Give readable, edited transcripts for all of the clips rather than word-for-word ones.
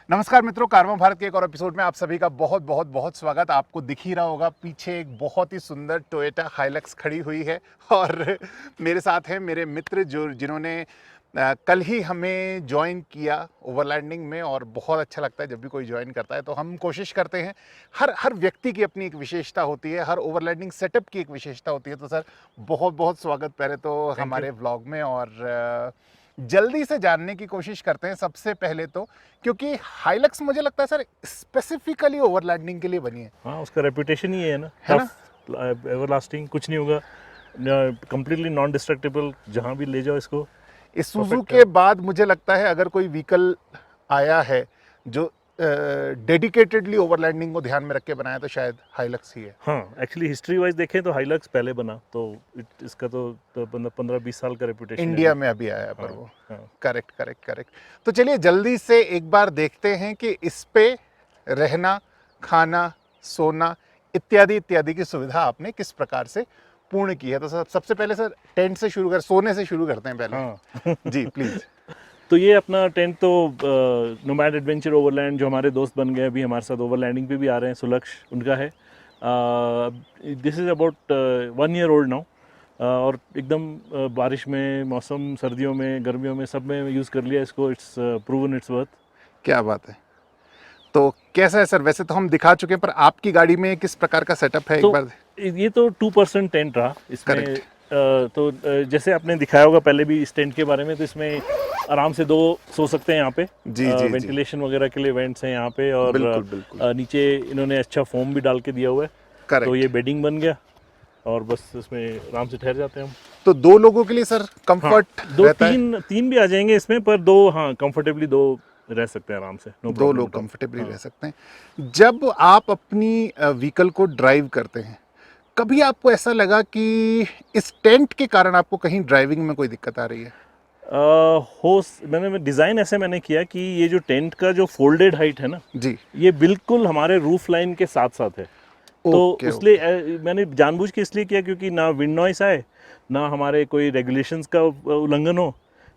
नमस्कार मित्रों, कारवां भारत के एक और एपिसोड में आप सभी का बहुत बहुत बहुत स्वागत। आपको दिख ही रहा होगा पीछे एक बहुत ही सुंदर टोयोटा हाइलक्स खड़ी हुई है और मेरे साथ हैं मेरे मित्र जिन्होंने कल ही हमें ज्वाइन किया ओवरलैंडिंग में। और बहुत अच्छा लगता है जब भी कोई ज्वाइन करता है। तो हम कोशिश करते हैं, हर हर व्यक्ति की अपनी एक विशेषता होती है, हर ओवरलैंडिंग सेटअप की एक विशेषता होती है। तो सर बहुत बहुत स्वागत पहले तो हमारे व्लॉग में। और जल्दी से जानने की कोशिश करते हैं सबसे पहले तो, क्योंकि हाइलक्स मुझे लगता है सर स्पेसिफिकली ओवरलैंडिंग के लिए बनी है। हाँ, उसका रेपुटेशन ही है ना, है ना? टफ, एवरलास्टिंग, कुछ नहीं होगा, कंप्लीटली नॉन डिस्ट्रक्टेबल, जहाँ भी ले जाओ इसको। इसूजू परफेक्ट के है। बाद मुझे लगता है अगर कोई व्हीकल आया है जो डेडिकेटेडली ओवरलैंडिंग को ध्यान में रख के बनाया तो शायद हाइलक्स ही है। हाँ, एक्चुअली हिस्ट्री वाइज देखें तो हाइलक्स पहले बना, तो इसका तो 15-20 साल का रेपुटेशन है इंडिया अभी। में अभी आया है पर हाँ, वो। हाँ। Correct correct correct. तो चलिए जल्दी से एक बार देखते हैं कि इस पे रहना, खाना, सोना इत्यादि इत्यादि की सुविधा आपने किस प्रकार से पूर्ण की है। तो सबसे पहले सर टेंट से शुरू कर, सोने से शुरू करते हैं पहले। हाँ। जी प्लीज। तो ये अपना टेंट तो नोमैड एडवेंचर ओवरलैंड, जो हमारे दोस्त बन गए अभी हमारे साथ ओवरलैंडिंग पे भी आ रहे हैं, सुलक्ष उनका है। This is about 1 year old now. और एकदम बारिश में, मौसम, सर्दियों में, गर्मियों में, सब में यूज़ कर लिया इसको। It's proven it's worth. क्या बात है। तो कैसा है सर? वैसे तो हम दिखा चुके हैं, पर आपकी गाड़ी में किस प्रकार का सेटअप है एक तो बार। ये तो 2% टेंट रहा इसमें। करेक्ट। जैसे आपने दिखाया होगा पहले भी इस टेंट के बारे में, तो इसमें आराम से 2 सो सकते हैं यहाँ पे। जी जी जी। वेंटिलेशन वगैरह के लिए वेंट्स हैं यहाँ पे, और बिल्कुल बिल्कुल। नीचे इन्होंने अच्छा फोम भी डाल के दिया हुआ है। तो करेक्ट। ये बेडिंग बन गया, और बस इसमें आराम से ठहर जाते हैं हम। तो 2 लोगों के लिए सर हाँ, कंफर्ट दो रहता है? तीन तीन भी आ जाएंगे इसमें, पर 2, हाँ, कंफर्टेबली 2 रह सकते हैं आराम से, नो 2 लोग प्रॉब्लम एट ऑल। कंफर्टेबली रह हाँ। सकते हैं। जब आप अपनी व्हीकल को ड्राइव करते हैं, कभी आपको ऐसा लगा कि इस टेंट के कारण आपको कहीं ड्राइविंग में कोई दिक्कत आ रही है? मैंने डिज़ाइन ऐसे मैंने किया कि ये जो टेंट का जो फोल्डेड हाइट है ना, जी। ये बिल्कुल हमारे रूफ लाइन के साथ साथ है। तो ओके उसलिए ओके। मैंने जानबूझ के इसलिए किया क्योंकि ना विंड नॉइस आए, ना हमारे कोई रेगुलेशंस का उल्लंघन हो।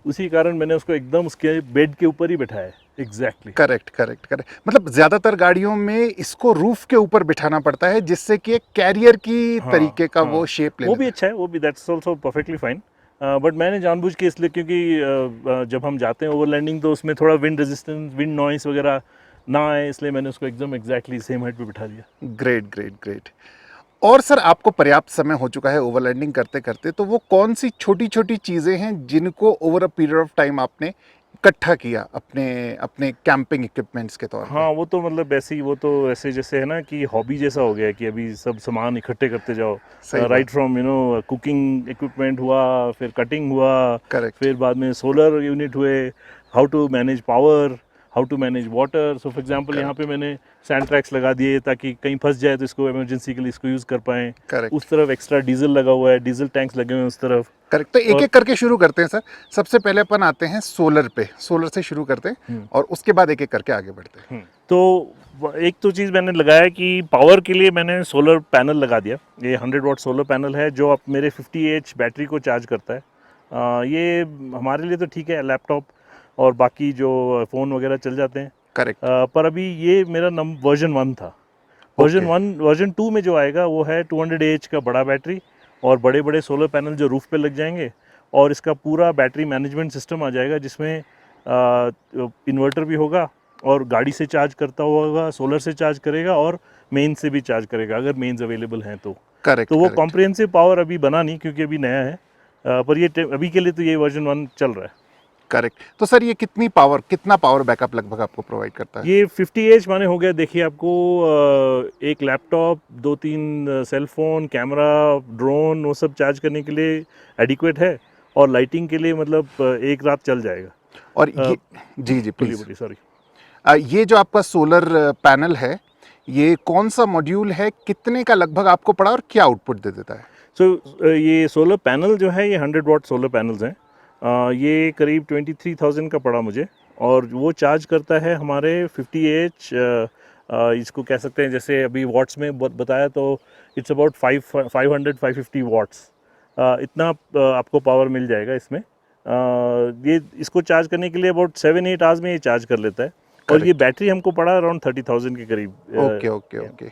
उसी कारण मैंने उसको एकदम उसके बेड के ऊपर ही बैठाया है। एग्जैक्टली। Correct correct correct. मतलब ज्यादातर गाड़ियों में इसको रूफ के ऊपर बिठाना पड़ता है, जिससे कि एक कैरियर की हाँ, तरीके का वो हाँ, शेप ले वो भी लेता है। अच्छा है, वो भी that's also perfectly fine. But मैंने जानबूझ के इसलिए, क्योंकि जब हम जाते हैं ओवरलैंडिंग तो उसमें थोड़ा विंड रेजिस्टेंस, विंड नॉइस वगैरह ना आए, इसलिए मैंने उसको एकदम एग्जैक्टली सेम हाइट पे बिठा दिया। Great great great. और सर आपको पर्याप्त समय हो चुका है ओवरलैंडिंग करते करते, तो वो कौन सी छोटी छोटी चीज़ें हैं जिनको over a period of time आपने इकट्ठा किया अपने अपने कैंपिंग इक्विपमेंट्स के तौर पे? हाँ, वो तो मतलब ऐसे ही, वो तो ऐसे जैसे है ना कि हॉबी जैसा हो गया है कि अभी सब सामान इकट्ठे करते जाओ। सही बात। राइट फ्रॉम कुकिंग इक्विपमेंट हुआ, फिर कटिंग हुआ, करेक्ट। फिर बाद में सोलर यूनिट हुए, how to manage power, how to manage water. So for example यहाँ पे करेक्ट मैंने सैंड ट्रैक्स लगा दिए ताकि कहीं फंस जाए तो इसको इमरजेंसी के लिए इसको यूज़ कर पाएँ। करेक्ट उस तरफ एक्स्ट्रा डीजल लगा हुआ है, डीजल टैंक्स लगे हुए हैं उस तरफ। करेक्ट। तो एक और एक करके शुरू करते हैं सर। सबसे पहले अपन आते हैं सोलर पे, सोलर से शुरू करते हैं और उसके बाद एक एक करके आगे बढ़ते हैं। तो एक तो चीज़ मैंने लगाया कि पावर के लिए मैंने सोलर पैनल लगा दिया। ये 100 वाट सोलर पैनल है जो अब मेरे 50 बैटरी को चार्ज करता है। ये हमारे लिए तो ठीक है, लैपटॉप और बाकी जो फ़ोन वगैरह चल जाते हैं। करेक्ट। पर अभी ये मेरा वर्जन 1 था। Version okay. 1, वर्जन 2 में जो आएगा वो है 200 का बड़ा बैटरी, और बड़े बड़े सोलर पैनल जो रूफ पे लग जाएंगे, और इसका पूरा बैटरी मैनेजमेंट सिस्टम आ जाएगा जिसमें इन्वर्टर भी होगा, और गाड़ी से चार्ज करता होगा, सोलर से चार्ज करेगा, और मेन से भी चार्ज करेगा अगर मेन्स अवेलेबल हैं तो। करेक्ट वो करेक्ट कॉम्प्रिहेंसिव पावर अभी बना नहीं क्योंकि अभी नया है। पर ये अभी के लिए तो ये वर्जन 1 चल रहा है। करेक्ट। तो सर ये कितना पावर बैकअप लगभग आपको प्रोवाइड करता है? ये 50 माने हो गया, देखिए आपको एक laptop, 2-3 cell phone, camera, drone, वो सब चार्ज करने के लिए एडिक्वेट है, और लाइटिंग के लिए मतलब एक रात चल जाएगा। और ये, जी जी बोलिए प्लीज। बोलिए, सॉरी। ये जो आपका सोलर पैनल है, ये कौन सा मॉड्यूल है, कितने का लगभग आपको पड़ा और क्या आउटपुट दे देता है? ये सोलर पैनल जो है, ये 100 वाट सोलर पैनल्स हैं। ये करीब 23,000 का पड़ा मुझे, और वो चार्ज करता है हमारे 50 इसको कह सकते हैं, जैसे अभी वॉट्स में बताया तो इट्स अबाउट 550 वाट्स। इतना आपको पावर मिल जाएगा इसमें। ये इसको चार्ज करने के लिए अबाउट 7-8 आवर्स में ये चार्ज कर लेता है। और ये बैटरी हमको पड़ा अराउंड 30,000 के करीब। Okay okay okay.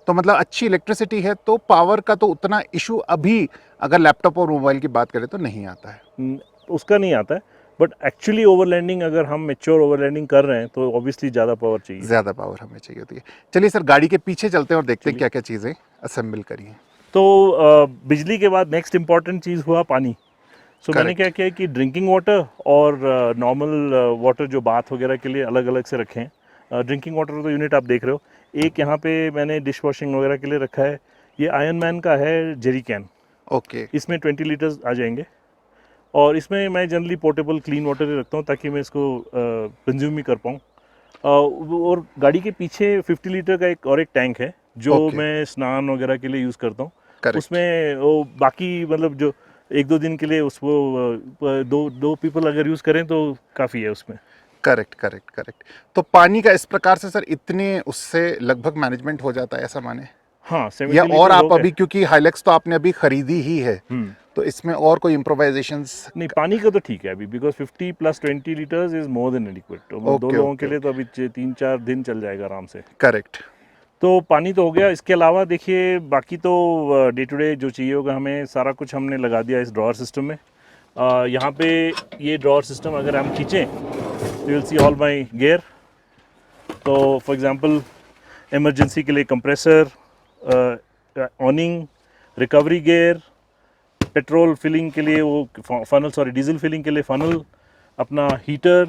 तो मतलब अच्छी इलेक्ट्रिसिटी है, तो पावर का तो उतना इशू अभी अगर लैपटॉप और मोबाइल की बात करें तो नहीं आता है। उसका नहीं आता है, बट एक्चुअली ओवरलैंडिंग अगर हम मेच्योर ओवरलैंडिंग कर रहे हैं तो ऑब्वियसली ज़्यादा पावर चाहिए। ज़्यादा पावर हमें चाहिए होती है। चलिए सर, गाड़ी के पीछे चलते हैं और देखते हैं चलिए। क्या क्या चीज़ें असेंबल करी हैं। तो बिजली के बाद नेक्स्ट इम्पॉर्टेंट चीज़ हुआ पानी। सो मैंने Correct. क्या किया कि ड्रिंकिंग वाटर और नॉर्मल वाटर जो बाथ वगैरह के लिए अलग अलग से रखे हैं। ड्रिंकिंग वाटर तो यूनिट आप देख रहे हो, एक यहाँ पे मैंने डिश वॉशिंग वगैरह के लिए रखा है। ये आयरन मैन का है जेरी कैन, ओके इसमें 20 लीटर्स आ जाएंगे। और इसमें मैं जनरली पोर्टेबल क्लीन वाटर ही रखता हूँ ताकि मैं इसको कंज्यूम ही कर पाऊँ। और गाड़ी के पीछे 50 लीटर का एक टैंक है जो Okay. मैं स्नान वगैरह के लिए यूज़ करता हूँ। Correct. उसमें वो बाकी मतलब जो एक दो दिन के लिए उसको दो पीपल अगर यूज़ करें तो काफ़ी है उसमें। Correct correct correct. तो पानी का इस प्रकार से सर इतने उससे लगभग मैनेजमेंट हो जाता है, ऐसा माने? हाँ, 70 या और लीटर आप हो गए। अभी, क्योंकि हाइलेक्स तो आपने अभी खरीदी ही है, तो इसमें और कोई इम्प्रोवाइजेशंस? नहीं, पानी का तो ठीक है अभी, because 50 plus 20 litres is more than adequate. तो दो ओके लोगों के ओके लिए तो अभी 3-4 दिन चल जाएगा आराम से। करेक्ट। तो पानी तो हो गया। इसके अलावा देखिए बाकी तो डे टू डे जो चाहिए होगा हमें सारा कुछ हमने लगा दिया इस ड्रॉअर सिस्टम में। यहाँ पे ये ड्रॉअर सिस्टम अगर हम खींचें तो will see all my gear. तो फॉर एग्जांपल इमरजेंसी के लिए compressor, awning, recovery gear, petrol filling के लिए वो फनल, डीजल फिलिंग के लिए फनल, अपना हीटर।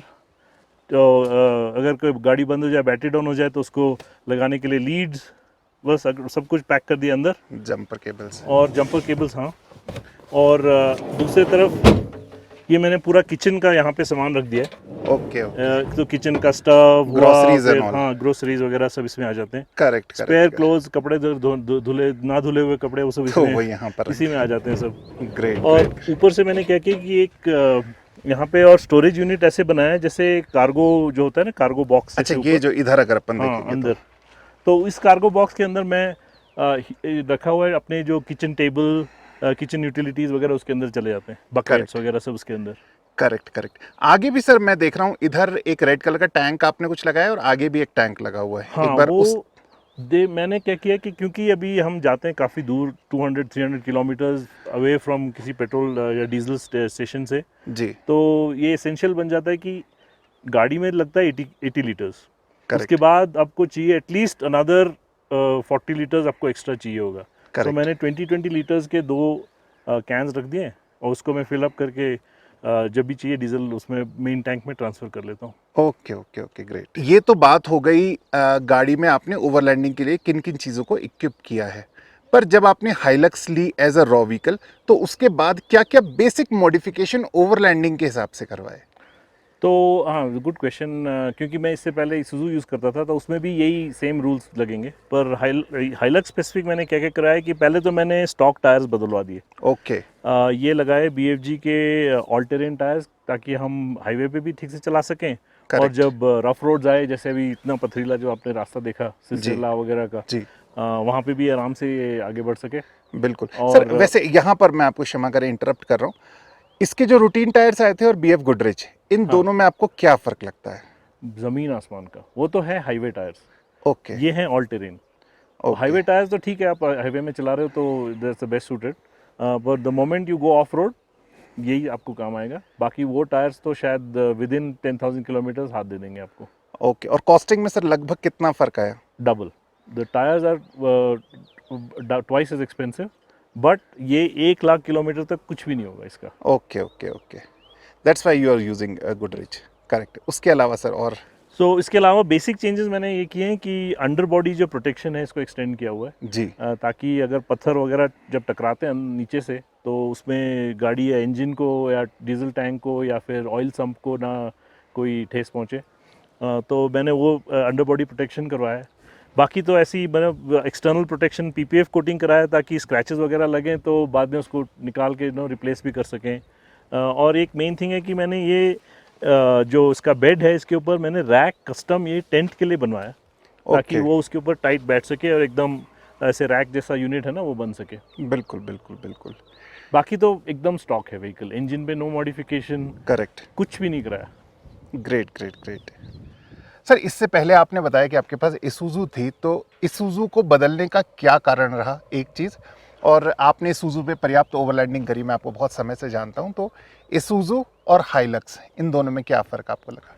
तो अगर कोई गाड़ी बंद हो जाए, बैटरी डाउन हो जाए तो उसको लगाने के लिए लीड्स, बस सब कुछ पैक कर दिया अंदर। Jumper cables. और जंपर केबल्स, हाँ। और दूसरी तरफ ये मैंने पूरा किचन का यहाँ पे सामान रख दिया है। Okay okay. तो किचन का स्टव हुआ, Groceries and फिर all. हाँ ग्रोसरीज वगैरह सब इसमें आ जाते हैं। Correct spare correct. क्लोज, कपड़े धुले ना धुले हुए कपड़े, वो सब तो इसमें वो यहाँ पर इसी में आ जाते हैं सब। ग्रेट और ग्रेट। ऊपर से मैंने क्या किया कि एक यहाँ पे और स्टोरेज यूनिट ऐसे बनाया है जैसे कार्गो जो होता है ना, कार्गो बॉक्स अच्छा, जैसे ये ऊपर। जो इधर अगर अपन हाँ देखेंगे अंदर। तो इस कार्गो बॉक्स के अंदर मैं रखा हुआ है अपने जो किचन टेबल, किचन यूटिलिटीज़ वगैरह उसके अंदर चले जाते हैं, बकेट्स Correct. वगैरह सब उसके अंदर। Correct correct. आगे भी सर मैं देख रहा हूँ, इधर एक रेड कलर का टैंक आपने कुछ लगाया है और आगे भी एक टैंक लगा हुआ है। हाँ एक बार वो उस मैंने क्या किया कि क्योंकि अभी हम जाते हैं काफ़ी दूर, 200-300 किलोमीटर्स अवे फ्रॉम किसी पेट्रोल या डीजल स्टेशन से, जी तो ये एसेंशियल बन जाता है कि गाड़ी में लगता है 80 लीटर्स। उसके करेक्ट बाद आपको चाहिए एटलीस्ट अनदर 40 लीटर्स आपको एक्स्ट्रा चाहिए होगा। तो करेक्ट। मैंने 20 लीटर्स के 2 कैंस रख दिए और उसको मैं फिल अप करके जब भी चाहिए डीजल उसमें मेन टैंक में ट्रांसफ़र कर लेता हूँ। Okay okay okay great. ये तो बात हो गई गाड़ी में आपने ओवरलैंडिंग के लिए किन किन चीज़ों को इक्विप किया है। पर जब आपने हाइलक्स ली एज अ रॉ व्हीकल, तो उसके बाद क्या क्या बेसिक मॉडिफिकेशन ओवरलैंडिंग के हिसाब से करवाए? तो हाँ, गुड क्वेश्चन। क्योंकि मैं इससे पहले ईसुज़ू यूज़ करता था तो उसमें भी यही सेम रूल्स लगेंगे, पर हाइलक्स स्पेसिफिक मैंने क्या क्या कराया कि पहले तो मैंने स्टॉक टायर्स बदलवा दिए। ओके ये लगाए BFG के ऑल टेरेन टायर्स ताकि हम हाईवे पे भी ठीक से चला सकें। और Correct. जब रफ रोड्स आए, जैसे अभी इतना पथरीला जो आपने रास्ता देखा सिलसिला वगैरह का, जी वहाँ पे भी आराम से ये आगे बढ़ सके। बिल्कुल सर। और वैसे यहाँ पर मैं आपको क्षमा करें, इंटरप्ट कर रहा हूँ। इसके जो रूटीन टायर्स आए थे और BF गोदरेज, इन हाँ, दोनों में आपको क्या फ़र्क लगता है? ज़मीन आसमान का। वो तो है हाईवे टायर्स, ओके ये हैं all terrain. Okay highway tyres तो ठीक है, आप हाईवे में चला रहे हो तो that's the best suited, but the moment you go of road यही आपको काम आएगा। बाकी वो टायर्स तो शायद विद इन 10,000 किलोमीटर्स हाथ दे देंगे आपको। ओके। और कॉस्टिंग में सर लगभग कितना फ़र्क आया? Double. The tyres are twice as expensive, but ये 1 लाख किलोमीटर तक कुछ भी नहीं होगा इसका। Okay okay okay. That's why you are using Godrej. Correct. उसके अलावा सर और? सो इसके अलावा बेसिक चेंजेस मैंने ये किए हैं कि अंडर बॉडी जो प्रोटेक्शन है इसको एक्सटेंड किया हुआ है। जी ताकि अगर पत्थर वगैरह जब टकराते हैं नीचे से तो उसमें गाड़ी या इंजन को या डीजल टैंक को या फिर ऑयल सम्प को ना कोई ठेस पहुँचे। तो मैंने वो अंडर बॉडी प्रोटेक्शन करवाया है। बाकी तो ऐसी मैंने एक्सटर्नल प्रोटेक्शन PPF कोटिंग कराया ताकि स्क्रैचेस वगैरह लगें तो बाद में उसको निकाल के रिप्लेस भी कर सकें। और एक मेन थिंग है कि मैंने ये जो इसका बेड है इसके ऊपर मैंने रैक कस्टम ये टेंट के लिए बनवाया ताकि ओके। वो उसके ऊपर टाइट बैठ सके और एकदम ऐसे रैक जैसा यूनिट है ना वो बन सके। बिल्कुल बिल्कुल बिल्कुल। बाकी तो एकदम स्टॉक है व्हीकल, इंजन पे नो मॉडिफिकेशन, करेक्ट। कुछ भी नहीं कराया। Great great great. सर इससे पहले आपने बताया कि आपके पास इसूजू थी, तो इसूजू को बदलने का क्या कारण रहा, एक चीज़, और आपने इसूजू पे पर्याप्त ओवरलैंडिंग करी, मैं आपको बहुत समय से जानता हूँ, तो इसूजू और हाइलक्स इन दोनों में क्या फ़र्क आपको लगा?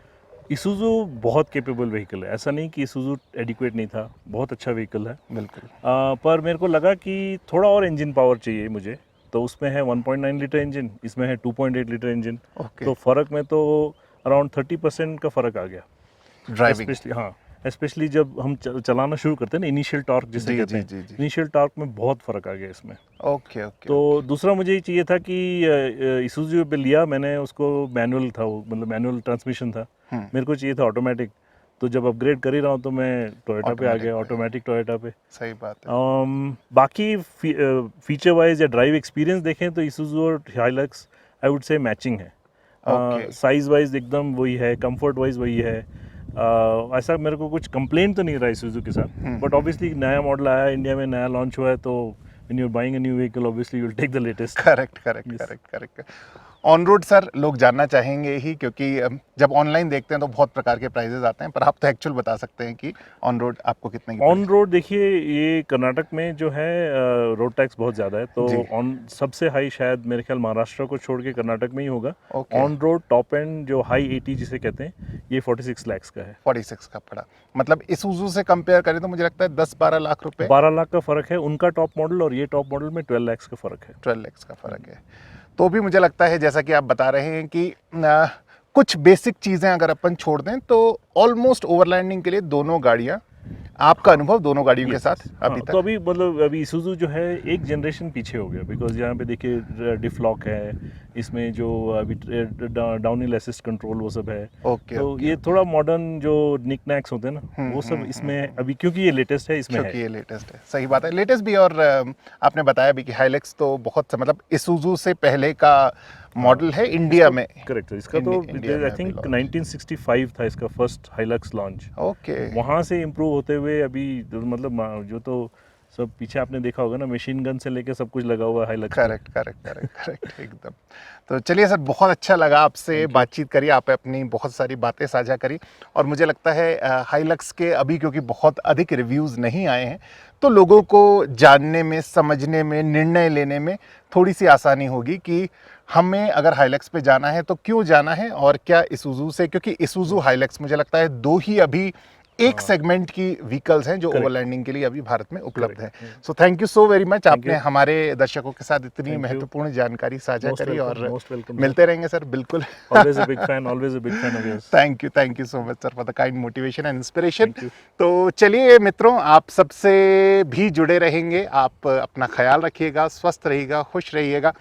इसूजू बहुत कैपेबल व्हीकल है, ऐसा नहीं कि इसूजू एडिक्वेट नहीं था, बहुत अच्छा व्हीकल है। बिल्कुल। पर मेरे को लगा कि थोड़ा और इंजन पावर चाहिए मुझे, तो उसमें है 1.9 लीटर इंजन, इसमें है 2.8 लीटर इंजन। ओके। तो फ़र्क में तो अराउंड 30% का फ़र्क आ गया। ड्राइविंग। स्पेशली हाँ, स्पेशली जब हम चलाना शुरू करते हैं ना, इनिशियल टॉर्क जिसे जी कहते जी हैं, जी जी। इनिशियल टॉर्क में बहुत फ़र्क आ गया इसमें। Okay okay. तो दूसरा मुझे ये चाहिए था कि इसूजू पे लिया मैंने, उसको मैनुअल था वो, मतलब मैनुअल ट्रांसमिशन था, मेरे को चाहिए था ऑटोमेटिक। तो जब अपग्रेड कर ही रहा हूँ तो मैं टोयोटा पे आ Automatic गया, पे। ऑटोमेटिक टोयोटा पे। सही बात है। बाकी फीचर वाइज या ड्राइव एक्सपीरियंस देखें तो इसूजू और Hilux I would say matching है। ओके। साइज़ वाइज एकदम वही है, कंफर्ट वाइज वही है। ऐसा मेरे को कुछ कंप्लेंट तो नहीं रहा इसूजू के साथ, बट ऑब्वियसली नया मॉडल आया है, इंडिया में नया लॉन्च हुआ है, तो when you are buying a new vehicle obviously you will take the latest. Correct correct Yes. Correct correct. On road sir लोग जानना चाहेंगे ही, क्योंकि जब ऑनलाइन देखते हैं तो बहुत प्रकार के प्राइजेस आते हैं, पर आप तो एक्चुअल बता सकते हैं कि ऑन रोड आपको कितने की ऑन रोड देखिए, ये कर्नाटक में जो है रोड टैक्स बहुत ज़्यादा है, तो जी। ऑन सबसे हाई शायद मेरे ख्याल महाराष्ट्र को छोड़ के कर्नाटक में ही होगा। Okay. On road top and जो हाई 80 जिसे कहते हैं, ये 46 लाख का है। 46 का पड़ा, मतलब इसूजू से कंपेयर करें तो मुझे लगता है 10-12 लाख रुपए। 12 लाख का फ़र्क है, उनका टॉप मॉडल और ये टॉप मॉडल में 12 लाख का फ़र्क है। 12 लाख का फ़र्क है। तो भी मुझे लगता है जैसा कि आप बता रहे हैं कि कुछ बेसिक चीज़ें अगर अपन छोड़ दें तो ऑलमोस्ट ओवरलैंडिंग के लिए दोनों गाड़ियाँ, आपका अनुभव दोनों गाड़ियों के Yes, साथ yes. अभी हाँ, तक? तो अभी मतलब अभी इसूजू जो है एक जनरेशन पीछे हो गया, बिकॉज यहाँ पे देखिए डिफ्लॉक है, इसमें जो अभी डाउन हिल असिस्ट कंट्रोल वो सब है। ओके तो ओके ये ओके। थोड़ा मॉडर्न जो निकनैक्स होते हैं ना, वो सब इसमें अभी, क्योंकि ये लेटेस्ट है, इसमें क्योंकि है। ये लेटेस्ट है, सही बात है, लेटेस्ट भी। और आपने बताया भी कि हाइलक्स तो बहुत मतलब इसूजू से पहले का मॉडल है इंडिया में। करेक्ट है, इसका तो इंडिया में आई अभी थिंक launch। 1965 था इसका फर्स्ट हाइलक्स लॉन्च। ओके। वहाँ से इम्प्रूव होते हुए अभी मतलब जो तो सब पीछे आपने देखा होगा ना, मशीन गन से लेके सब कुछ लगा हुआ है हाइलक्स में। करेक्ट करेक्ट करेक्ट करेक्ट एकदम। तो चलिए सर, बहुत अच्छा लगा आपसे बातचीत करी, आपने अपनी बहुत सारी बातें साझा करी, और मुझे लगता है हाइलक्स के अभी क्योंकि बहुत अधिक रिव्यूज़ नहीं आए हैं, तो लोगों को जानने में, समझने में, निर्णय लेने में थोड़ी सी आसानी होगी कि हमें अगर हाइलक्स पे जाना है तो क्यों जाना है, और क्या इसूजू से, क्योंकि इसूजू हाइलक्स मुझे लगता है दो ही अभी एक सेगमेंट की व्हीकल्स हैं जो Correct. ओवरलैंडिंग के लिए अभी भारत में उपलब्ध हैं। Correct. So thank you so very much, Thank आपने you. हमारे दर्शकों के साथ इतनी Thank you. महत्वपूर्ण जानकारी साझा Most करी, welcome, और most welcome, मिलते रहेंगे सर, बिल्कुल। Always a big fan, always a big fan of yours. Thank you so much sir for the kind motivation and inspiration. Thank you. तो चलिए मित्रों, आप सबसे भी जुड़े रहेंगे, आप अपना ख्याल रखिएगा, स्वस्थ रहिएगा, खुश रहिएगा,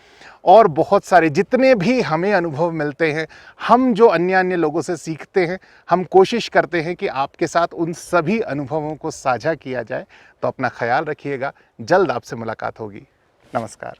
और बहुत सारे जितने भी हमें अनुभव मिलते हैं, हम जो अन्य अन्य लोगों से सीखते हैं, हम कोशिश करते हैं कि आपके साथ उन सभी अनुभवों को साझा किया जाए। तो अपना ख्याल रखिएगा, जल्द आपसे मुलाकात होगी। नमस्कार।